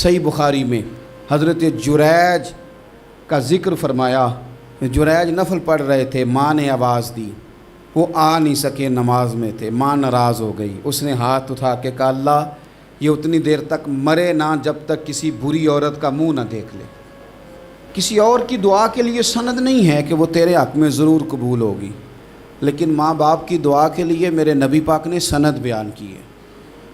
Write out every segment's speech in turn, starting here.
صحیح بخاری میں حضرت جریج کا ذکر فرمایا. جریج نفل پڑھ رہے تھے، ماں نے آواز دی، وہ آ نہیں سکے، نماز میں تھے، ماں ناراض ہو گئی. اس نے ہاتھ اٹھا کے کہا اللہ یہ اتنی دیر تک مرے نہ جب تک کسی بری عورت کا منہ نہ دیکھ لے. کسی اور کی دعا کے لیے سند نہیں ہے کہ وہ تیرے حق میں ضرور قبول ہوگی، لیکن ماں باپ کی دعا کے لیے میرے نبی پاک نے سند بیان کی ہے.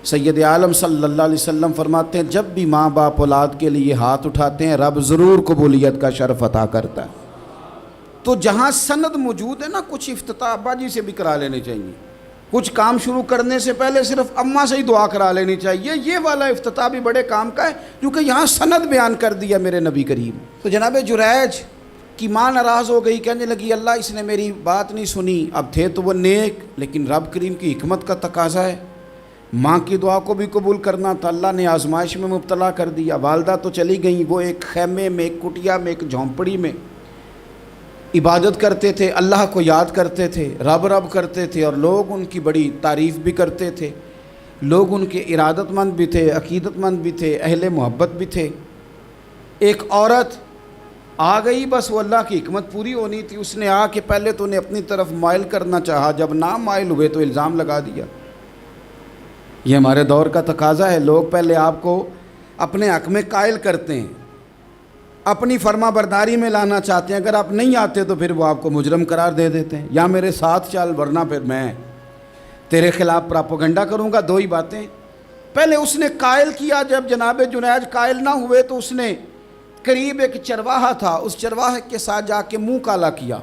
سید عالم صلی اللہ علیہ وسلم فرماتے ہیں جب بھی ماں باپ اولاد کے لیے ہاتھ اٹھاتے ہیں رب ضرور قبولیت کا شرف عطا کرتا ہے. تو جہاں سند موجود ہے نا، کچھ افتتاح ابا جی سے بھی کرا لینے چاہیے، کچھ کام شروع کرنے سے پہلے صرف اماں سے ہی دعا کرا لینی چاہیے. یہ والا افتتاح بھی بڑے کام کا ہے کیونکہ یہاں سند بیان کر دیا میرے نبی کریم. تو جناب جریج کی ماں ناراض ہو گئی، کہنے لگی اللہ اس نے میری بات نہیں سنی. اب تھے تو وہ نیک، لیکن رب کریم کی حکمت کا تقاضا ہے، ماں کی دعا کو بھی قبول کرنا تھا. اللہ نے آزمائش میں مبتلا کر دیا. والدہ تو چلی گئیں، وہ ایک خیمے میں، ایک کٹیا میں، ایک جھونپڑی میں عبادت کرتے تھے، اللہ کو یاد کرتے تھے، رب رب کرتے تھے، اور لوگ ان کی بڑی تعریف بھی کرتے تھے. لوگ ان کے ارادت مند بھی تھے، عقیدت مند بھی تھے، اہل محبت بھی تھے. ایک عورت آ گئی، بس وہ اللہ کی حکمت پوری ہونی تھی. اس نے آ کے پہلے تو انہیں اپنی طرف مائل کرنا چاہا، جب نہ مائل ہوئے تو الزام لگا دیا. یہ ہمارے دور کا تقاضا ہے، لوگ پہلے آپ کو اپنے حق میں قائل کرتے ہیں، اپنی فرما برداری میں لانا چاہتے ہیں. اگر آپ نہیں آتے تو پھر وہ آپ کو مجرم قرار دے دیتے ہیں، یا میرے ساتھ چل ورنہ پھر میں تیرے خلاف پراپوگنڈا کروں گا. دو ہی باتیں. پہلے اس نے قائل کیا، جب جناب جنید قائل نہ ہوئے تو اس نے قریب ایک چرواہا تھا، اس چرواہے کے ساتھ جا کے منہ کالا کیا.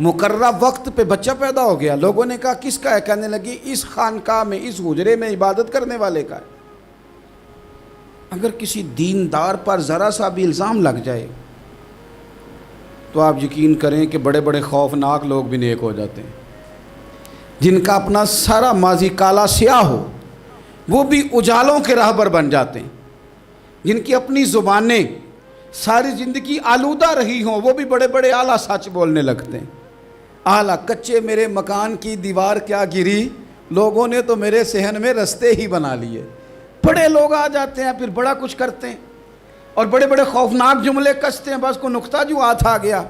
مقررہ وقت پہ بچہ پیدا ہو گیا. لوگوں نے کہا کس کا ہے؟ کہنے لگی اس خانقاہ میں، اس حجرے میں عبادت کرنے والے کا ہے. اگر کسی دیندار پر ذرا سا بھی الزام لگ جائے تو آپ یقین کریں کہ بڑے بڑے خوفناک لوگ بھی نیک ہو جاتے ہیں. جن کا اپنا سارا ماضی کالا سیاہ ہو وہ بھی اجالوں کے راہبر بن جاتے ہیں. جن کی اپنی زبانیں ساری زندگی آلودہ رہی ہوں وہ بھی بڑے بڑے اعلیٰ سچ بولنے لگتے ہیں. اعلیٰ کچے میرے مکان کی دیوار کیا گری، لوگوں نے تو میرے صحن میں رستے ہی بنا لیے. بڑے لوگ آ جاتے ہیں پھر بڑا کچھ کرتے ہیں اور بڑے بڑے خوفناک جملے کستے ہیں. بس کو نقطہ جو ہاتھ آ گیا،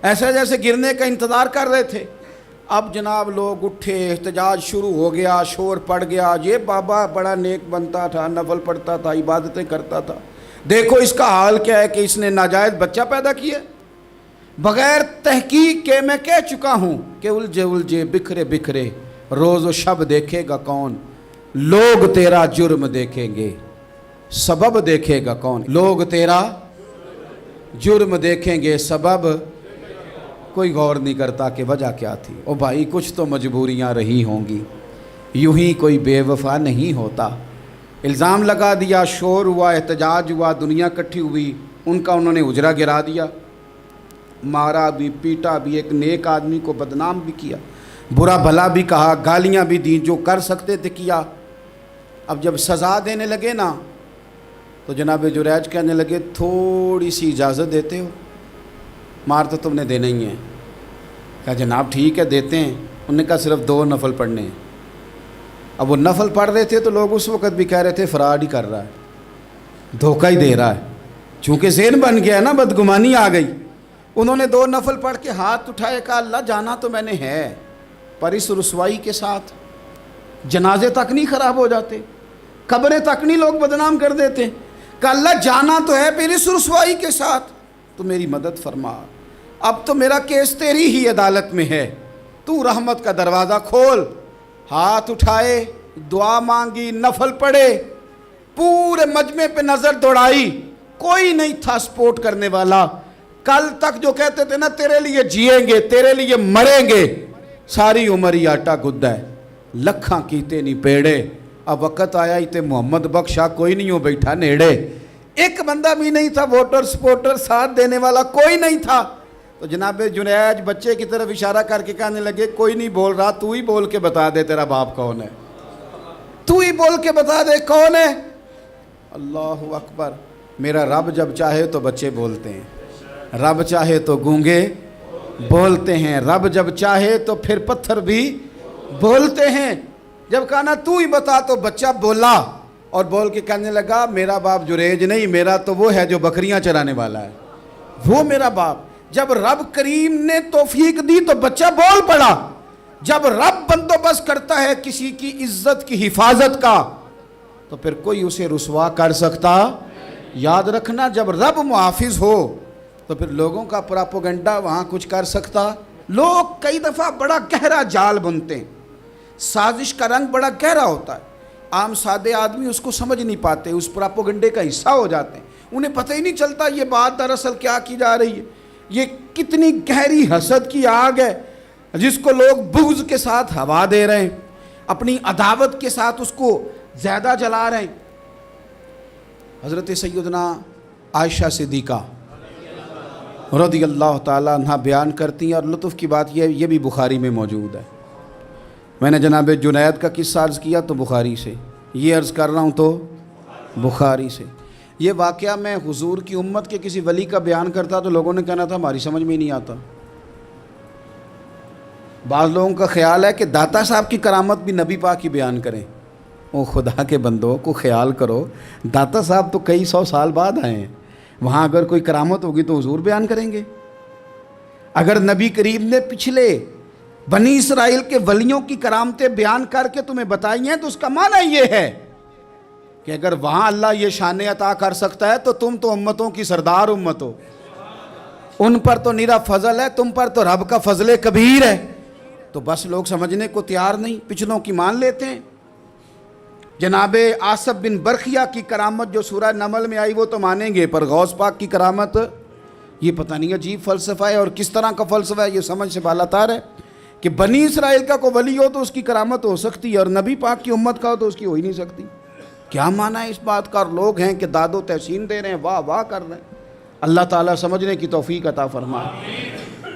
ایسا جیسے گرنے کا انتظار کر رہے تھے. اب جناب لوگ اٹھے، احتجاج شروع ہو گیا، شور پڑ گیا. یہ بابا بڑا نیک بنتا تھا، نفل پڑھتا تھا، عبادتیں کرتا تھا، دیکھو اس کا حال کیا ہے کہ اس نے ناجائز بچہ پیدا کیا. بغیر تحقیق کے میں کہہ چکا ہوں کہ الجھے الجھے بکھرے بکھرے روز و شب دیکھے گا کون؟ لوگ تیرا جرم دیکھیں گے، سبب دیکھے گا کون؟ لوگ تیرا جرم دیکھیں گے، سبب کوئی غور نہیں کرتا کہ وجہ کیا تھی. او بھائی کچھ تو مجبوریاں رہی ہوں گی، یوں ہی کوئی بے وفا نہیں ہوتا. الزام لگا دیا، شور ہوا، احتجاج ہوا، دنیا اکٹھی ہوئی. ان کا انہوں نے حجرہ گرا دیا، مارا بھی، پیٹا بھی، ایک نیک آدمی کو بدنام بھی کیا، برا بھلا بھی کہا، گالیاں بھی دیں، جو کر سکتے تھے کیا. اب جب سزا دینے لگے نا تو جناب جریج کہنے لگے تھوڑی سی اجازت دیتے ہو؟ مار تو تم نے دینا ہی ہے. کہا جناب ٹھیک ہے دیتے ہیں. انہوں نے کہا صرف 2 نفل پڑھنے ہیں. اب وہ نفل پڑھ رہے تھے تو لوگ اس وقت بھی کہہ رہے تھے فراڈ ہی کر رہا ہے، دھوکہ ہی دے رہا ہے. چونکہ ذہن بن گیا نا، بدگمانی آ گئی. انہوں نے 2 نفل پڑھ کے ہاتھ اٹھائے، کہا اللہ جانا تو میں نے ہے، پر اس رسوائی کے ساتھ جنازے تک نہیں خراب ہو جاتے، قبریں تک نہیں لوگ بدنام کر دیتے. کہ اللہ جانا تو ہے پھر اس رسوائی کے ساتھ، تو میری مدد فرما. اب تو میرا کیس تیری ہی عدالت میں ہے، تو رحمت کا دروازہ کھول. ہاتھ اٹھائے، دعا مانگی، نفل پڑھے، پورے مجمع پہ نظر دوڑائی، کوئی نہیں تھا سپورٹ کرنے والا. کل تک جو کہتے تھے نا تیرے لیے جیئیں گے، تیرے لیے مریں گے، ساری عمر ہی آٹا گدہ ہے، لکھاں کیتے نہیں پیڑے. اب وقت آیا ہی تے محمد بخشا کوئی نہیں ہو بیٹھا نیڑے. ایک بندہ بھی نہیں تھا، ووٹر سپورٹر ساتھ دینے والا کوئی نہیں تھا. تو جناب جنید بچے کی طرف اشارہ کر کے کہنے لگے کوئی نہیں بول رہا، تو ہی بول کے بتا دے تیرا باپ کون ہے، تو ہی بول کے بتا دے کون ہے. اللہ اکبر. میرا رب جب چاہے تو بچے بولتے ہیں، رب چاہے تو گونگے بولتے ہیں، رب جب چاہے تو پھر پتھر بھی بولتے ہیں. جب کہا نا تو ہی بتا تو بچہ بولا، اور بول کے کہنے لگا میرا باپ جریج نہیں، میرا تو وہ ہے جو بکریاں چرانے والا ہے، وہ میرا باپ۔ جب رب کریم نے توفیق دی تو بچہ بول پڑا۔ جب رب بندوبست کرتا ہے کسی کی عزت کی حفاظت کا تو پھر کوئی اسے رسوا کر سکتا۔ یاد رکھنا، جب رب محافظ ہو تو پھر لوگوں کا پراپوگنڈا وہاں کچھ کر سکتا۔ لوگ کئی دفعہ بڑا گہرا جال بنتے ہیں، سازش کا رنگ بڑا گہرا ہوتا ہے، عام سادے آدمی اس کو سمجھ نہیں پاتے، اس پراپوگنڈے کا حصہ ہو جاتے ہیں، انہیں پتہ ہی نہیں چلتا یہ بات دراصل کیا کی جا رہی ہے۔ یہ کتنی گہری حسد کی آگ ہے جس کو لوگ بغض کے ساتھ ہوا دے رہے ہیں، اپنی عداوت کے ساتھ اس کو زیادہ جلا رہے ہیں۔ حضرت سیدنا عائشہ صدیقہ رضی اللہ تعالیٰ عنہ بیان کرتی ہیں، اور لطف کی بات یہ بھی بخاری میں موجود ہے۔ میں نے جناب جنید کا قصہ عرض کیا تو بخاری سے، یہ عرض کر رہا ہوں تو بخاری سے۔ یہ واقعہ میں حضور کی امت کے کسی ولی کا بیان کرتا تو لوگوں نے کہنا تھا ہماری سمجھ میں ہی نہیں آتا۔ بعض لوگوں کا خیال ہے کہ داتا صاحب کی کرامت بھی نبی پاک کی بیان کریں۔ او خدا کے بندوں کو خیال کرو، داتا صاحب تو کئی سو سال بعد آئے ہیں، وہاں اگر کوئی کرامت ہوگی تو حضور بیان کریں گے؟ اگر نبی کریم نے پچھلے بنی اسرائیل کے ولیوں کی کرامتیں بیان کر کے تمہیں بتائی ہیں تو اس کا معنی یہ ہے کہ اگر وہاں اللہ یہ شان عطا کر سکتا ہے تو تم تو امتوں کی سردار امت ہو، ان پر تو نیرا فضل ہے، تم پر تو رب کا فضل کبیر ہے۔ تو بس لوگ سمجھنے کو تیار نہیں، پچھلوں کی مان لیتے ہیں۔ جناب آصف بن برخیہ کی کرامت جو سورہ نمل میں آئی وہ تو مانیں گے، پر غوث پاک کی کرامت یہ پتہ نہیں عجیب فلسفہ ہے، اور کس طرح کا فلسفہ ہے یہ سمجھ سے بالاتار ہے کہ بنی اسرائیل کا کوئی ولی ہو تو اس کی کرامت ہو سکتی ہے اور نبی پاک کی امت کا ہو تو اس کی ہو ہی نہیں سکتی۔ کیا معنی ہے اس بات کا؟ اور لوگ ہیں کہ داد و تحسین دے رہے ہیں، واہ واہ کر رہے ہیں۔ اللہ تعالیٰ سمجھنے کی توفیق عطا فرمائے۔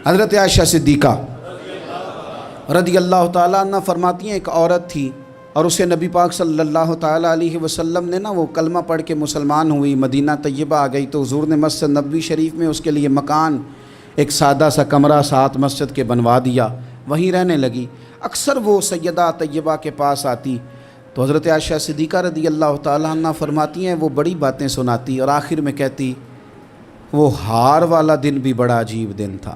حضرت عائشہ صدیقہ رضی اللہ تعالیٰ عنہ فرماتی ہیں ایک عورت تھی اور اسے نبی پاک صلی اللہ تعالیٰ علیہ وسلم نے وہ کلمہ پڑھ کے مسلمان ہوئی، مدینہ طیبہ آ گئی تو حضور نے مسجد نبوی شریف میں اس کے لیے مکان، ایک سادہ سا کمرہ ساتھ مسجد کے بنوا دیا، وہیں رہنے لگی۔ اکثر وہ سیدہ طیبہ کے پاس آتی تو حضرت عائشہ صدیقہ رضی اللہ تعالیٰ عنہ فرماتی ہیں وہ بڑی باتیں سناتی اور آخر میں کہتی وہ ہار والا دن بھی بڑا عجیب دن تھا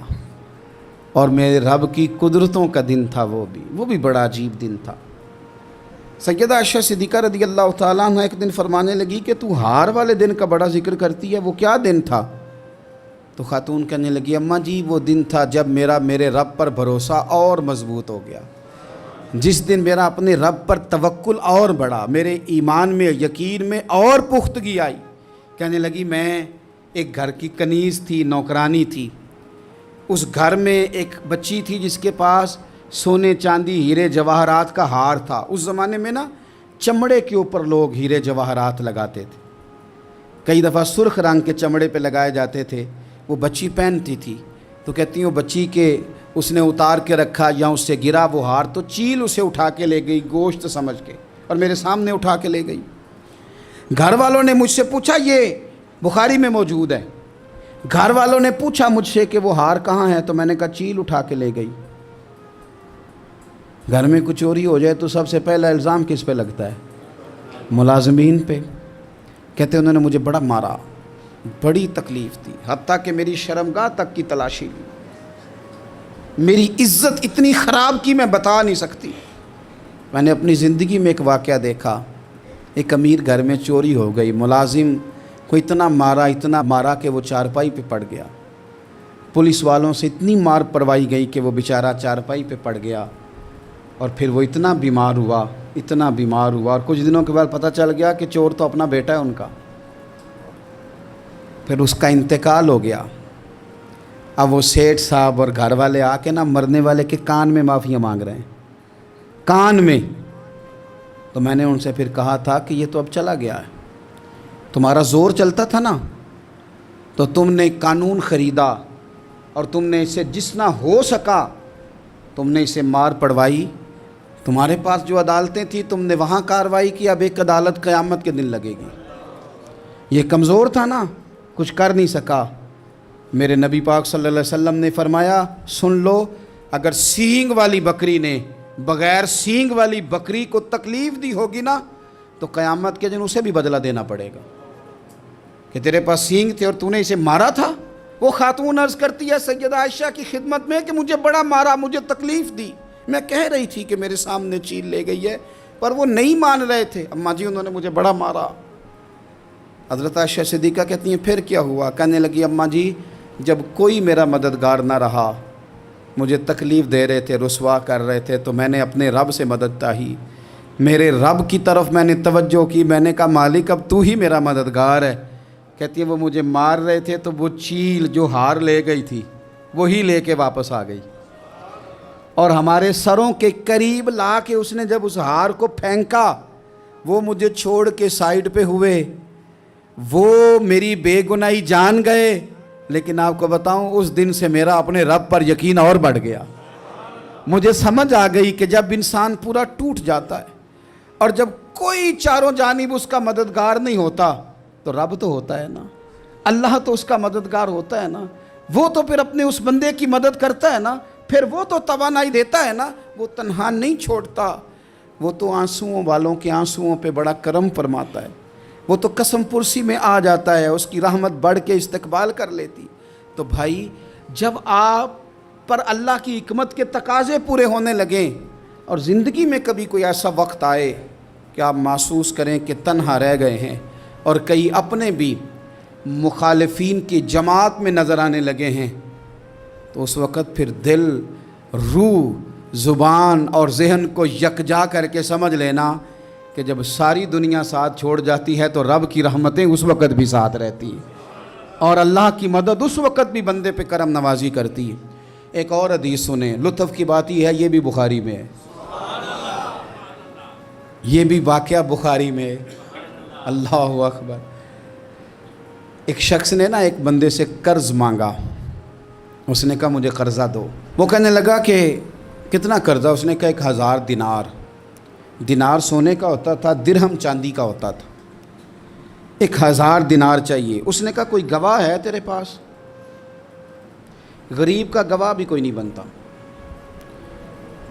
اور میرے رب کی قدرتوں کا دن تھا، وہ بھی بڑا عجیب دن تھا۔ سیدہ عائشہ صدیقہ رضی اللہ تعالیٰ عنہ ایک دن فرمانے لگی کہ تو ہار والے دن کا بڑا ذکر کرتی ہے، وہ کیا دن تھا؟ تو خاتون کہنے لگی اماں جی وہ دن تھا جب میرے رب پر بھروسہ اور مضبوط ہو گیا، جس دن میرا اپنے رب پر توکل اور بڑھا، میرے ایمان میں یقین میں اور پختگی آئی۔ کہنے لگی میں ایک گھر کی کنیز تھی، نوکرانی تھی، اس گھر میں ایک بچی تھی جس کے پاس سونے چاندی ہیرے جواہرات کا ہار تھا۔ اس زمانے میں چمڑے کے اوپر لوگ ہیرے جواہرات لگاتے تھے، کئی دفعہ سرخ رنگ کے چمڑے پہ لگائے جاتے تھے، وہ بچی پہنتی تھی تو کہتی ہیں وہ بچی کے اس نے اتار کے رکھا یا اس سے گرا وہ ہار تو چیل اسے اٹھا کے لے گئی گوشت سمجھ کے اور میرے سامنے اٹھا کے لے گئی۔ گھر والوں نے مجھ سے پوچھا، یہ بخاری میں موجود ہے، گھر والوں نے پوچھا مجھ سے کہ وہ ہار کہاں ہے تو میں نے کہا چیل اٹھا کے لے گئی۔ گھر میں کچھ چوری ہو جائے تو سب سے پہلا الزام کس پہ لگتا ہے؟ ملازمین پہ۔ کہتے انہوں نے مجھے بڑا مارا، بڑی تکلیف تھی، حتیٰ کہ میری شرمگاہ تک کی تلاشی لی، میری عزت اتنی خراب کی میں بتا نہیں سکتی۔ میں نے اپنی زندگی میں ایک واقعہ دیکھا، ایک امیر گھر میں چوری ہو گئی، ملازم کو اتنا مارا کہ وہ چارپائی پہ پڑ گیا، پولیس والوں سے اتنی مار پڑوائی گئی کہ وہ بیچارہ چارپائی پہ پڑ گیا، اور پھر وہ اتنا بیمار ہوا اور کچھ دنوں کے بعد پتہ چل گیا کہ چور تو اپنا بیٹا ہے ان کا، پھر اس کا انتقال ہو گیا۔ اب وہ سیٹھ صاحب اور گھر والے آ کے مرنے والے کے کان میں معافیاں مانگ رہے ہیں، کان میں۔ تو میں نے ان سے پھر کہا تھا کہ یہ تو اب چلا گیا ہے، تمہارا زور چلتا تھا نا تو تم نے قانون خریدا اور تم نے اسے جتنا ہو سکا تم نے اسے مار پڑوائی، تمہارے پاس جو عدالتیں تھیں تم نے وہاں کارروائی کی، اب ایک عدالت قیامت کے دن لگے گی۔ یہ کمزور تھا نا، کچھ کر نہیں سکا۔ میرے نبی پاک صلی اللہ علیہ وسلم نے فرمایا سن لو، اگر سینگ والی بکری نے بغیر سینگ والی بکری کو تکلیف دی ہوگی نا تو قیامت کے دن اسے بھی بدلہ دینا پڑے گا کہ تیرے پاس سینگ تھے اور تو نے اسے مارا تھا۔ وہ خاتون عرض کرتی ہے سیدہ عائشہ کی خدمت میں کہ مجھے بڑا مارا، مجھے تکلیف دی، میں کہہ رہی تھی کہ میرے سامنے چیل لے گئی ہے پر وہ نہیں مان رہے تھے، اماں جی انہوں نے مجھے بڑا مارا۔ حضرت عائشہ صدیقہ کہتی ہیں پھر کیا ہوا؟ کہنے لگی اماں جی جب کوئی میرا مددگار نہ رہا، مجھے تکلیف دے رہے تھے، رسوا کر رہے تھے، تو میں نے اپنے رب سے مدد چاہی، میرے رب کی طرف میں نے توجہ کی، میں نے کہا مالک اب تو ہی میرا مددگار ہے۔ کہتی ہے وہ مجھے مار رہے تھے تو وہ چیل جو ہار لے گئی تھی وہی لے کے واپس آ گئی، اور ہمارے سروں کے قریب لا کے اس نے جب اس ہار کو پھینکا، وہ مجھے چھوڑ کے سائیڈ پہ ہوئے، وہ میری بے گناہی جان گئے، لیکن آپ کو بتاؤں اس دن سے میرا اپنے رب پر یقین اور بڑھ گیا۔ مجھے سمجھ آ گئی کہ جب انسان پورا ٹوٹ جاتا ہے اور جب کوئی چاروں جانب اس کا مددگار نہیں ہوتا تو رب تو ہوتا ہے نا، اللہ تو اس کا مددگار ہوتا ہے نا، وہ تو پھر اپنے اس بندے کی مدد کرتا ہے نا، پھر وہ تو توانائی دیتا ہے نا، وہ تنہا نہیں چھوڑتا، وہ تو آنسوؤں والوں کے آنسوؤں پہ بڑا کرم فرماتا ہے، وہ تو قسم پرسی میں آ جاتا ہے، اس کی رحمت بڑھ کے استقبال کر لیتی۔ تو بھائی جب آپ پر اللہ کی حکمت کے تقاضے پورے ہونے لگیں اور زندگی میں کبھی کوئی ایسا وقت آئے کہ آپ محسوس کریں کہ تنہا رہ گئے ہیں اور کئی اپنے بھی مخالفین کی جماعت میں نظر آنے لگے ہیں، تو اس وقت پھر دل، روح، زبان اور ذہن کو یکجا کر کے سمجھ لینا کہ جب ساری دنیا ساتھ چھوڑ جاتی ہے تو رب کی رحمتیں اس وقت بھی ساتھ رہتی ہیں، اور اللہ کی مدد اس وقت بھی بندے پہ کرم نوازی کرتی ہے۔ ایک اور حدیث سنیں، لطف کی بات یہ ہے یہ بھی بخاری میں ہے، یہ بھی واقعہ بخاری میں ہے۔ اللہ اکبر۔ ایک شخص نے نا ایک بندے سے قرض مانگا، اس نے کہا مجھے قرضہ دو۔ وہ کہنے لگا کہ کتنا قرضہ؟ اس نے کہا 1000 دینار۔ دینار سونے کا ہوتا تھا، درہم چاندی کا ہوتا تھا۔ 1000 دینار چاہیے۔ اس نے کہا کوئی گواہ ہے تیرے پاس؟ غریب کا گواہ بھی کوئی نہیں بنتا،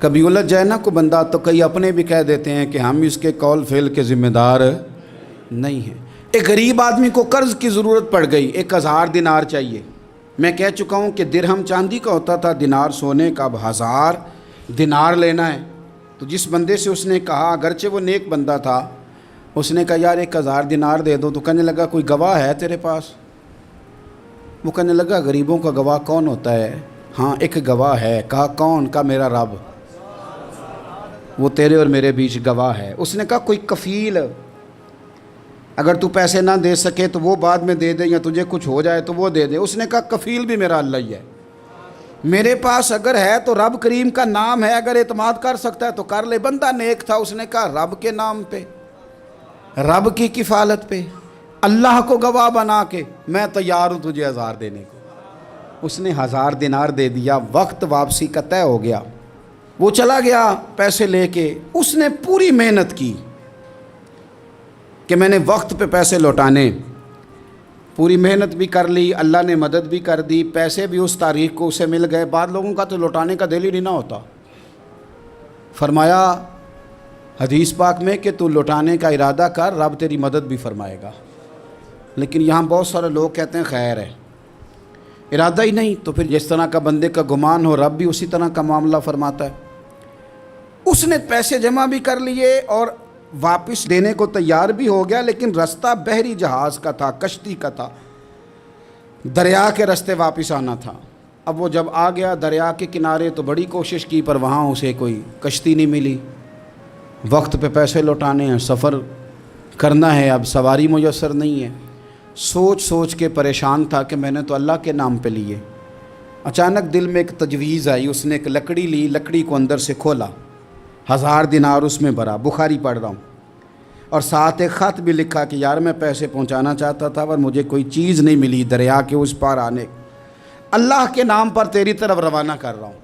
کبھی الجھ جائے نا کوئی بندہ تو کئی اپنے بھی کہہ دیتے ہیں کہ ہم اس کے قول فعل کے ذمہ دار نہیں ہیں۔ ایک غریب آدمی کو قرض کی ضرورت پڑ گئی، 1000 دینار چاہیے۔ میں کہہ چکا ہوں کہ درہم چاندی کا ہوتا تھا، دینار سونے کا، اب 1000 دینار لینا ہے۔ تو جس بندے سے اس نے کہا، اگرچہ وہ نیک بندہ تھا، اس نے کہا یار 1000 دینار دے دو، تو کہنے لگا کوئی گواہ ہے تیرے پاس؟ وہ کہنے لگا غریبوں کا گواہ کون ہوتا ہے؟ ہاں ایک گواہ ہے۔ کہا کون؟ کہا میرا رب، وہ تیرے اور میرے بیچ گواہ ہے۔ اس نے کہا کوئی کفیل، اگر تو پیسے نہ دے سکے تو وہ بعد میں دے دے، یا تجھے کچھ ہو جائے تو وہ دے دے۔ اس نے کہا کفیل بھی میرا اللہ ہی ہے، میرے پاس اگر ہے تو رب کریم کا نام ہے، اگر اعتماد کر سکتا ہے تو کر لے۔ بندہ نیک تھا، اس نے کہا رب کے نام پہ، رب کی کفالت پہ، اللہ کو گواہ بنا کے میں تیار ہوں تجھے 1000 دینے کو۔ اس نے 1000 دینار دے دیا، وقت واپسی کا طے ہو گیا، وہ چلا گیا پیسے لے کے۔ اس نے پوری محنت کی کہ میں نے وقت پہ پیسے لوٹانے، پوری محنت بھی کر لی، اللہ نے مدد بھی کر دی، پیسے بھی اس تاریخ کو اسے مل گئے۔ بعض لوگوں کا تو لوٹانے کا دل ہی نہیں نہ ہوتا۔ فرمایا حدیث پاک میں کہ تو لوٹانے کا ارادہ کر، رب تیری مدد بھی فرمائے گا۔ لیکن یہاں بہت سارے لوگ کہتے ہیں خیر ہے، ارادہ ہی نہیں، تو پھر جس طرح کا بندے کا گمان ہو رب بھی اسی طرح کا معاملہ فرماتا ہے۔ اس نے پیسے جمع بھی کر لیے اور واپس دینے کو تیار بھی ہو گیا، لیکن رستہ بحری جہاز کا تھا، کشتی کا تھا، دریا کے رستے واپس آنا تھا۔ اب وہ جب آ گیا دریا کے کنارے تو بڑی کوشش کی، پر وہاں اسے کوئی کشتی نہیں ملی۔ وقت پہ پیسے لوٹانے ہیں، سفر کرنا ہے، اب سواری میسر نہیں ہے۔ سوچ سوچ کے پریشان تھا کہ میں نے تو اللہ کے نام پہ لیے۔ اچانک دل میں ایک تجویز آئی، اس نے ایک لکڑی لی، لکڑی کو اندر سے کھولا، 1000 دینار اس میں بھرا، بخاری پڑھ رہا ہوں، اور ساتھ ایک خط بھی لکھا کہ یار میں پیسے پہنچانا چاہتا تھا پر مجھے کوئی چیز نہیں ملی دریا کے اس پار آنے، اللہ کے نام پر تیری طرف روانہ کر رہا ہوں۔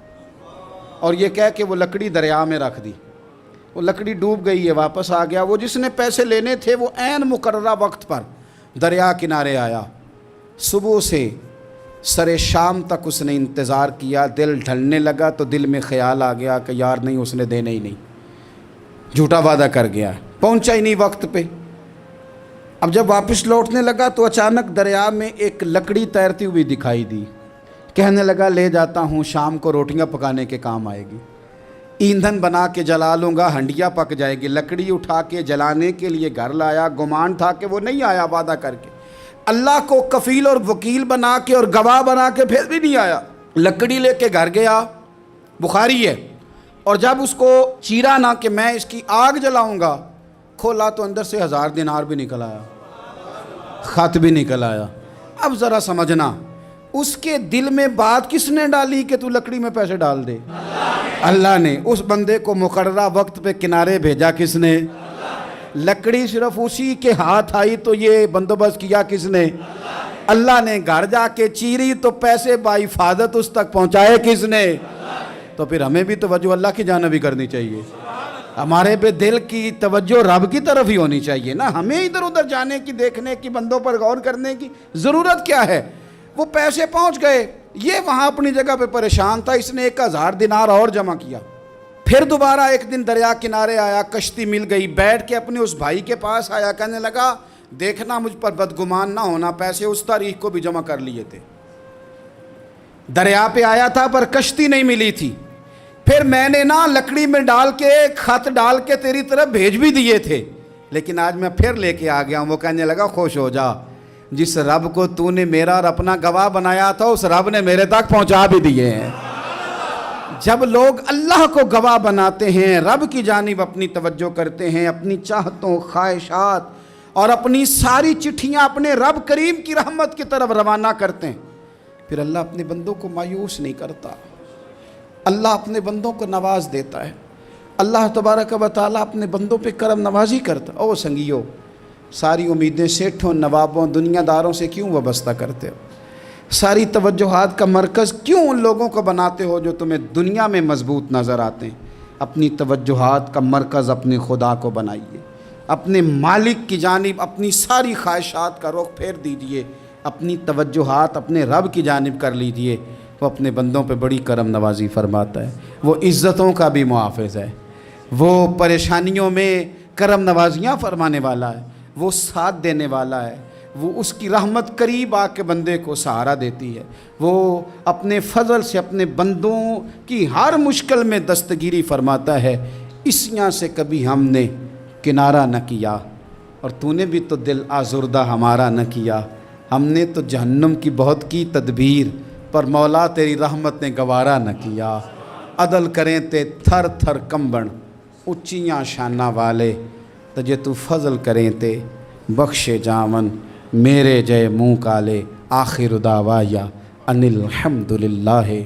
اور یہ کہہ کہ وہ لکڑی دریا میں رکھ دی، وہ لکڑی ڈوب گئی ہے، واپس آ گیا۔ وہ جس نے پیسے لینے تھے وہ عین مقررہ وقت پر دریا کنارے آیا۔ صبح سے سر شام تک اس نے انتظار کیا، دل ڈھلنے لگا تو دل میں خیال آ گیا کہ یار نہیں، اس نے دینے ہی نہیں، جھوٹا وعدہ کر گیا، پہنچا ہی نہیں وقت پہ۔ اب جب واپس لوٹنے لگا تو اچانک دریا میں ایک لکڑی تیرتی ہوئی دکھائی دی۔ کہنے لگا لے جاتا ہوں، شام کو روٹیاں پکانے کے کام آئے گی، ایندھن بنا کے جلا لوں گا، ہنڈیا پک جائے گی۔ لکڑی اٹھا کے جلانے کے لیے گھر لایا، گمان تھا کہ وہ نہیں آیا وعدہ کر کے، اللہ کو کفیل اور وکیل بنا کے اور گواہ بنا کے پھر بھی نہیں آیا۔ لکڑی لے کے گھر گیا، بخاری ہے، اور جب اس کو چیرا نہ کہ میں اس کی آگ جلاؤں گا، کھولا تو اندر سے 1000 دینار بھی نکل آیا، خط بھی نکل آیا۔ اب ذرا سمجھنا، اس کے دل میں بات کس نے ڈالی کہ تو لکڑی میں پیسے ڈال دے؟ اللہ نے۔ اس بندے کو مقررہ وقت پہ کنارے بھیجا کس نے؟ لکڑی صرف اسی کے ہاتھ آئی تو یہ بندوبست کیا کس نے؟ اللہ نے۔ گھر جا کے چیری تو پیسے بحفاظت اس تک پہنچائے کس نے؟ تو پھر ہمیں بھی توجہ اللہ کی جانب ہی کرنی چاہیے، ہمارے پہ دل کی توجہ رب کی طرف ہی ہونی چاہیے نا، ہمیں ادھر ادھر جانے کی، دیکھنے کی، بندوں پر غور کرنے کی ضرورت کیا ہے؟ وہ پیسے پہنچ گئے، یہ وہاں اپنی جگہ پہ پریشان تھا، اس نے 1000 دینار اور جمع کیا۔ پھر دوبارہ ایک دن دریا کنارے آیا، کشتی مل گئی، بیٹھ کے اپنے اس بھائی کے پاس آیا، کہنے لگا دیکھنا مجھ پر بدگمان نہ ہونا، پیسے اس تاریخ کو بھی جمع کر لیے تھے، دریا پہ آیا تھا پر کشتی نہیں ملی تھی، پھر میں نے نا لکڑی میں ڈال کے خط ڈال کے تیری طرف بھیج بھی دیے تھے، لیکن آج میں پھر لے کے آ گیا ہوں۔ وہ کہنے لگا خوش ہو جا، جس رب کو تو نے میرا اور اپنا گواہ بنایا تھا اس رب نے میرے تک پہنچا بھی دیے ہیں۔ جب لوگ اللہ کو گواہ بناتے ہیں، رب کی جانب اپنی توجہ کرتے ہیں، اپنی چاہتوں، خواہشات اور اپنی ساری چٹھیاں اپنے رب کریم کی رحمت کی طرف روانہ کرتے ہیں، پھر اللہ اپنے بندوں کو مایوس نہیں کرتا، اللہ اپنے بندوں کو نواز دیتا ہے، اللہ تبارک و تعالیٰ اپنے بندوں پہ کرم نوازی کرتا ہے۔ او سنگیو، ساری امیدیں سیٹھوں، نوابوں، دنیا داروں سے کیوں وابستہ کرتے ہو؟ ساری توجہات کا مرکز کیوں ان لوگوں کو بناتے ہو جو تمہیں دنیا میں مضبوط نظر آتے ہیں؟ اپنی توجہات کا مرکز اپنے خدا کو بنائیے، اپنے مالک کی جانب اپنی ساری خواہشات کا رخ پھیر دیجئے، اپنی توجہات اپنے رب کی جانب کر لیجئے، وہ اپنے بندوں پہ بڑی کرم نوازی فرماتا ہے، وہ عزتوں کا بھی محافظ ہے، وہ پریشانیوں میں کرم نوازیاں فرمانے والا ہے، وہ ساتھ دینے والا ہے، وہ اس کی رحمت قریب آ کے بندے کو سہارا دیتی ہے، وہ اپنے فضل سے اپنے بندوں کی ہر مشکل میں دستگیری فرماتا ہے۔ اسیاں سے کبھی ہم نے کنارہ نہ کیا، اور تو نے بھی تو دل آزردہ ہمارا نہ کیا، ہم نے تو جہنم کی بہت کی تدبیر، پر مولا تیری رحمت نے گوارا نہ کیا۔ عدل کریں تے تھر تھر کمبن، اچیاں شانہ والے، تجھے تو فضل کریں تے بخشے جامن، میرے جے منہ کالے، آخر دعوایا ان الحمدللہ۔